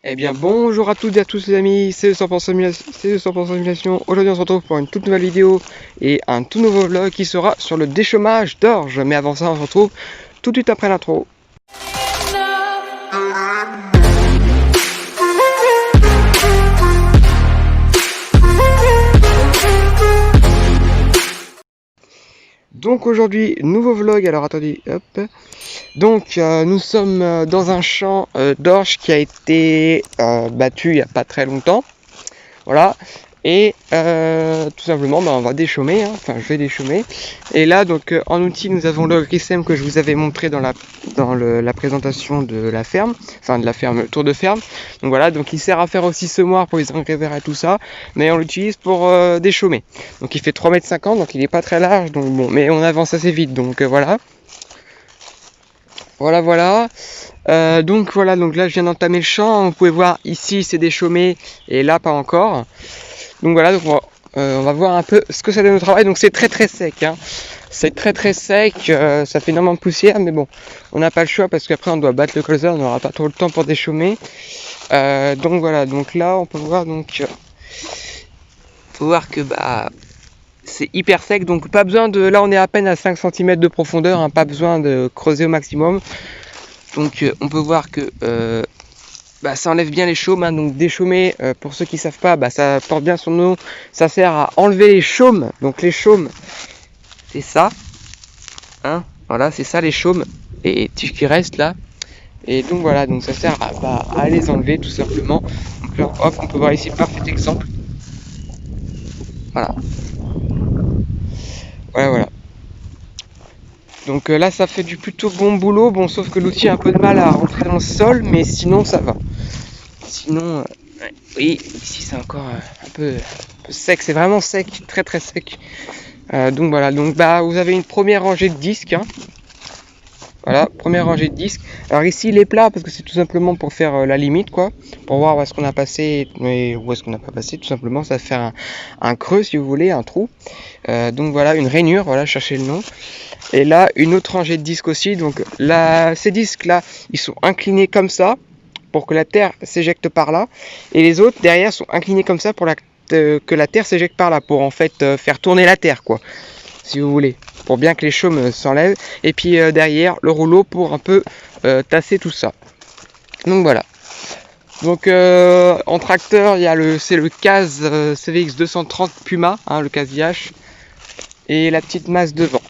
Eh bien bonjour à toutes et à tous les amis, c'est 200% Simulation. Aujourd'hui on se retrouve pour une toute nouvelle vidéo et un tout nouveau vlog qui sera sur le déchômage d'orge. Mais avant ça on se retrouve tout de suite après l'intro. Donc aujourd'hui, nouveau vlog, alors attendez, hop. Donc nous sommes dans un champ d'orge qui a été battu il n'y a pas très longtemps. Voilà. Et tout simplement on va déchaumer, hein. Enfin je vais déchaumer. Et là donc en outil nous avons le GSM que je vous avais montré dans la présentation de la ferme, enfin de la ferme, le tour de ferme. Donc voilà, donc il sert à faire aussi semoir pour les engrais verts et tout ça, mais on l'utilise pour déchaumer. Donc il fait 3,50 m, donc il est pas très large, donc bon, mais on avance assez vite, donc voilà. Voilà. Donc voilà, donc là je viens d'entamer le champ, vous pouvez voir ici c'est déchaumé et là pas encore. Donc voilà, donc on va voir un peu ce que ça donne au travail. Donc c'est très sec, hein. C'est très sec, ça fait énormément de poussière, mais bon, on n'a pas le choix parce qu'après on doit battre le colza, on n'aura pas trop le temps pour déchaumer. Donc voilà, donc là on peut voir que bah c'est hyper sec, donc pas besoin de, là on est à peine à 5 cm de profondeur, hein, pas besoin de creuser au maximum. Donc on peut voir que ça enlève bien les chaumes, hein. Donc déchaumer, pour ceux qui savent pas, ça porte bien son nom, ça sert à enlever les chaumes. Donc les chaumes, c'est ça, hein, voilà, c'est ça les chaumes et tout ce qui reste là. Et donc voilà, donc ça sert à les enlever tout simplement. Donc là, hop, on peut voir ici parfait exemple. Voilà. Donc là ça fait du plutôt bon boulot, bon sauf que l'outil a un peu de mal à rentrer dans le sol, mais sinon ça va. Sinon, oui, ici c'est encore un peu sec, c'est vraiment sec, très sec. Donc voilà, donc vous avez une première rangée de disques, hein. Voilà, première rangée de disques. Alors ici il est plat parce que c'est tout simplement pour faire la limite, quoi, pour voir où est-ce qu'on a passé et où est-ce qu'on n'a pas passé, tout simplement. Ça va faire un creux si vous voulez, un trou. Donc voilà, une rainure, voilà, cherchez le nom. Et là une autre rangée de disques aussi. Donc là, ces disques là, ils sont inclinés comme ça pour que la terre s'éjecte par là, et les autres derrière sont inclinés comme ça pour que la terre s'éjecte par là, pour en fait faire tourner la terre, quoi, si vous voulez, pour bien que les chaumes s'enlèvent. Et puis derrière le rouleau pour un peu tasser tout ça. Donc voilà. Donc en tracteur c'est le CAZ CVX 230 Puma, hein, le CAZ IH, et la petite masse devant.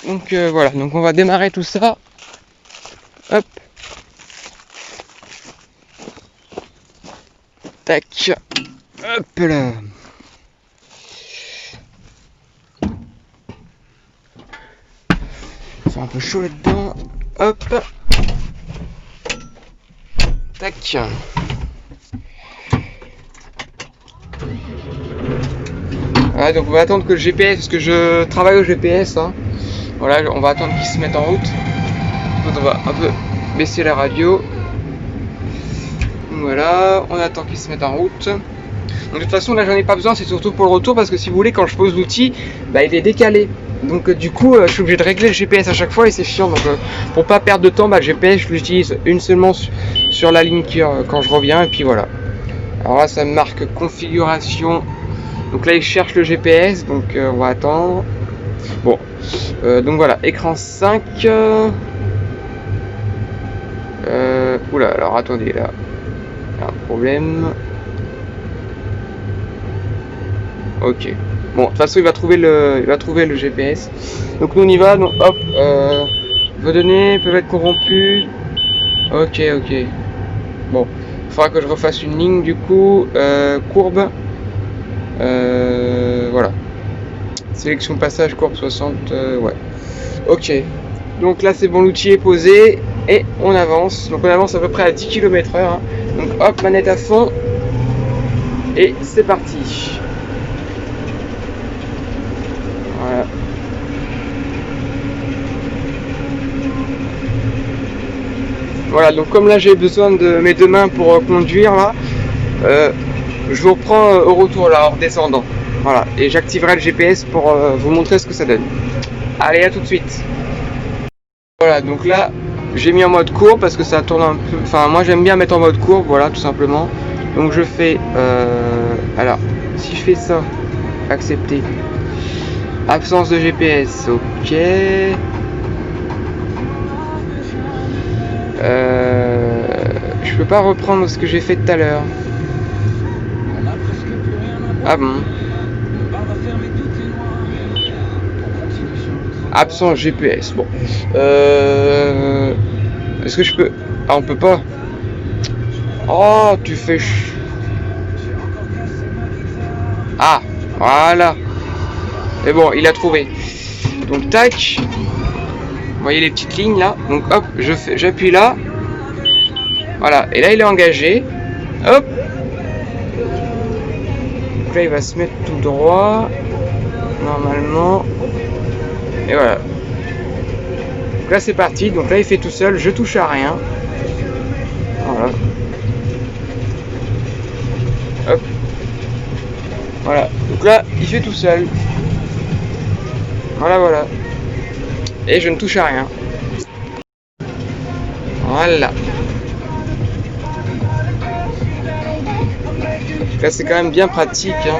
Donc voilà, donc on va démarrer tout ça. Hop. Tac. Hop là. C'est un peu chaud là-dedans. Hop. Tac. Voilà, donc on va attendre que le GPS, parce que je travaille au GPS, hein. Voilà, on va attendre qu'il se mette en route. Donc on va un peu baisser la radio. Voilà, on attend qu'il se mette en route. Donc de toute façon là j'en ai pas besoin, c'est surtout pour le retour, parce que si vous voulez, quand je pose l'outil, il est décalé. Donc du coup je suis obligé de régler le GPS à chaque fois et c'est chiant. Donc pour pas perdre de temps, le GPS je l'utilise une seulement sur la ligne quand je reviens, et puis voilà. Alors là ça me marque configuration. Donc là il cherche le GPS, donc on va attendre. Bon, donc voilà, écran 5. Oula, alors attendez, là il y a un problème. Ok. Bon, de toute façon il va trouver le GPS. Donc nous on y va, donc hop, vos données peuvent être corrompues. Ok. Bon, il faudra que je refasse une ligne du coup, courbe. Voilà. Sélection passage courbe 60, ouais. Ok. Donc là c'est bon, l'outil est posé et on avance. Donc on avance à peu près à 10 km/h, hein. Donc hop, manette à fond. Et c'est parti. Voilà. Voilà, donc comme là j'ai besoin de mes deux mains pour conduire là, je vous reprends au retour là en redescendant. Voilà, et j'activerai le GPS pour vous montrer ce que ça donne. Allez, à tout de suite. Voilà, donc là j'ai mis en mode courbe parce que ça tourne un peu, enfin moi j'aime bien mettre en mode courbe, voilà tout simplement. Donc je fais, alors si je fais ça, accepter, absence de GPS, ok. Je peux pas reprendre ce que j'ai fait tout à l'heure. Ah bon. Absence GPS, bon. Est-ce que je peux... Ah, on peut pas. Oh, tu fais... Ah, voilà. Et bon, il a trouvé. Donc, tac. Vous voyez les petites lignes là. Donc, hop, j'appuie là. Voilà, et là, il est engagé. Hop. Donc là, il va se mettre tout droit. Normalement. Et voilà. Donc là, c'est parti. Donc là, il fait tout seul. Je touche à rien. Voilà. Hop. Voilà. Donc là, il fait tout seul. Voilà, voilà. Et je ne touche à rien. Voilà. Donc là, c'est quand même bien pratique. Hein.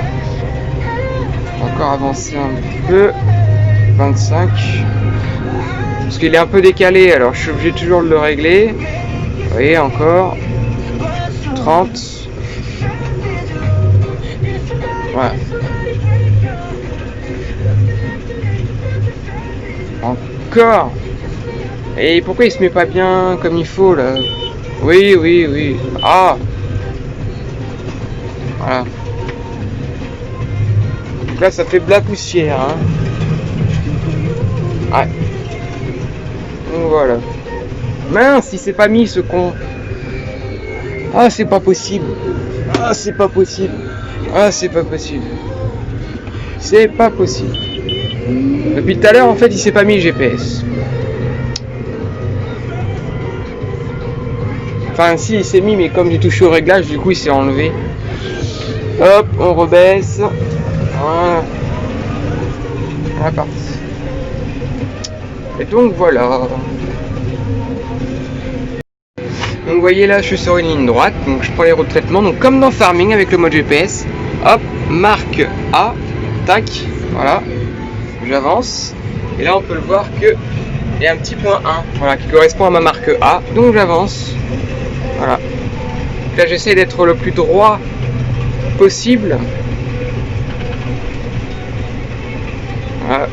Encore avancer un peu. 25. Parce qu'il est un peu décalé, alors je suis obligé toujours de le régler. Vous voyez, encore. 30. Voilà. Encore. Et pourquoi il se met pas bien comme il faut là? Oui, oui, oui. Ah. Voilà. Donc là, ça fait de la poussière. Hein. Ouais. Donc voilà. Mince, il s'est pas mis ce con. Ah, c'est pas possible. Ah, c'est pas possible. Ah, c'est pas possible. C'est pas possible. Depuis tout à l'heure, en fait, il s'est pas mis le GPS. Enfin, si, il s'est mis, mais comme j'ai touché au réglage, du coup, il s'est enlevé. Hop, on rebaisse. Voilà. On est parti. Et donc voilà. Donc vous voyez là, je suis sur une ligne droite, donc je prends les retraitements. Donc comme dans Farming avec le mode GPS, hop, marque A, tac, voilà, j'avance. Et là on peut le voir que il y a un petit point 1, voilà, qui correspond à ma marque A. Donc j'avance, voilà. Donc là j'essaie d'être le plus droit possible. Voilà.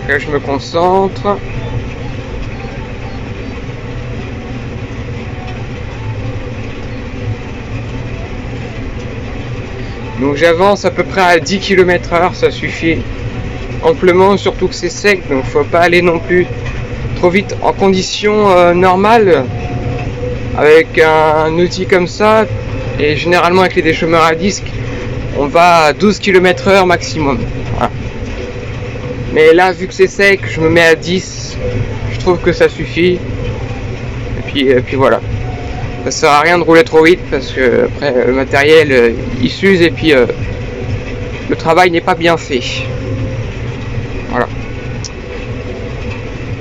Là je me concentre. Donc j'avance à peu près à 10 km/h, ça suffit amplement, surtout que c'est sec, donc faut pas aller non plus trop vite en conditions normales avec un outil comme ça. Et généralement avec les déchômeurs à disque, on va à 12 km/h maximum. Voilà. Mais là, vu que c'est sec, je me mets à 10, je trouve que ça suffit. Et puis voilà. Ça sert à rien de rouler trop vite parce que après le matériel il s'use et puis le travail n'est pas bien fait. Voilà.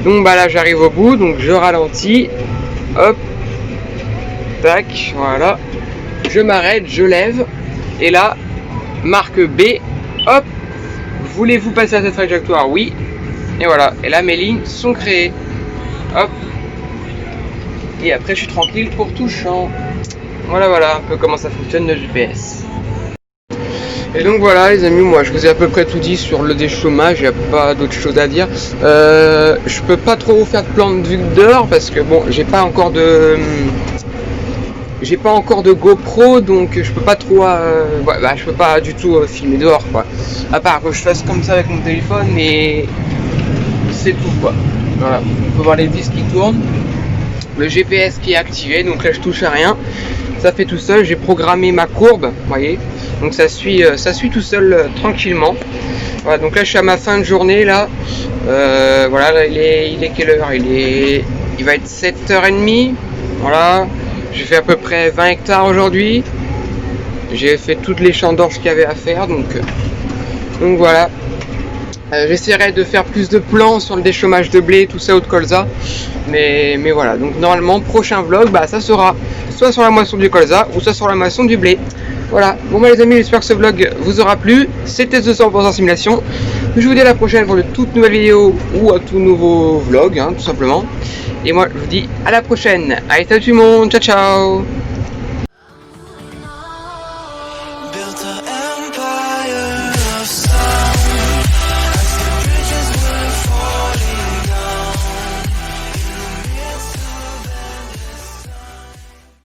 Donc bah là j'arrive au bout, donc je ralentis. Hop. Tac, voilà. Je m'arrête, je lève. Et là, marque B. Hop. Voulez-vous passer à cette trajectoire? Oui. Et voilà. Et là mes lignes sont créées. Hop. Et après je suis tranquille pour tout champ. Voilà, voilà un peu comment ça fonctionne le GPS. Et donc voilà les amis, moi je vous ai à peu près tout dit sur le déchômage, il n'y a pas d'autre chose à dire. Je peux pas trop vous faire de plan de vue dehors parce que bon, j'ai pas encore de GoPro, donc je peux pas trop je peux pas du tout filmer dehors quoi. À part que je fasse comme ça avec mon téléphone, mais c'est tout quoi. Voilà, on peut voir les disques qui tournent. Le GPS qui est activé, donc là je touche à rien, ça fait tout seul. J'ai programmé ma courbe, vous voyez, donc ça suit tout seul tranquillement. Voilà, donc là je suis à ma fin de journée là. Voilà, là, il est quelle heure? Il va être 7h30. Voilà, j'ai fait à peu près 20 hectares aujourd'hui. J'ai fait toutes les champs d'orge qu'il y avait à faire, donc voilà. J'essaierai de faire plus de plans sur le déchômage de blé, tout ça ou de colza. Mais voilà, donc normalement, prochain vlog, bah, ça sera soit sur la moisson du colza ou soit sur la moisson du blé. Voilà, bon bah les amis, j'espère que ce vlog vous aura plu. C'était 200% simulation. Je vous dis à la prochaine pour de toutes nouvelles vidéos ou un tout nouveau vlog, hein, tout simplement. Et moi, je vous dis à la prochaine. Allez, salut tout le monde, ciao ciao.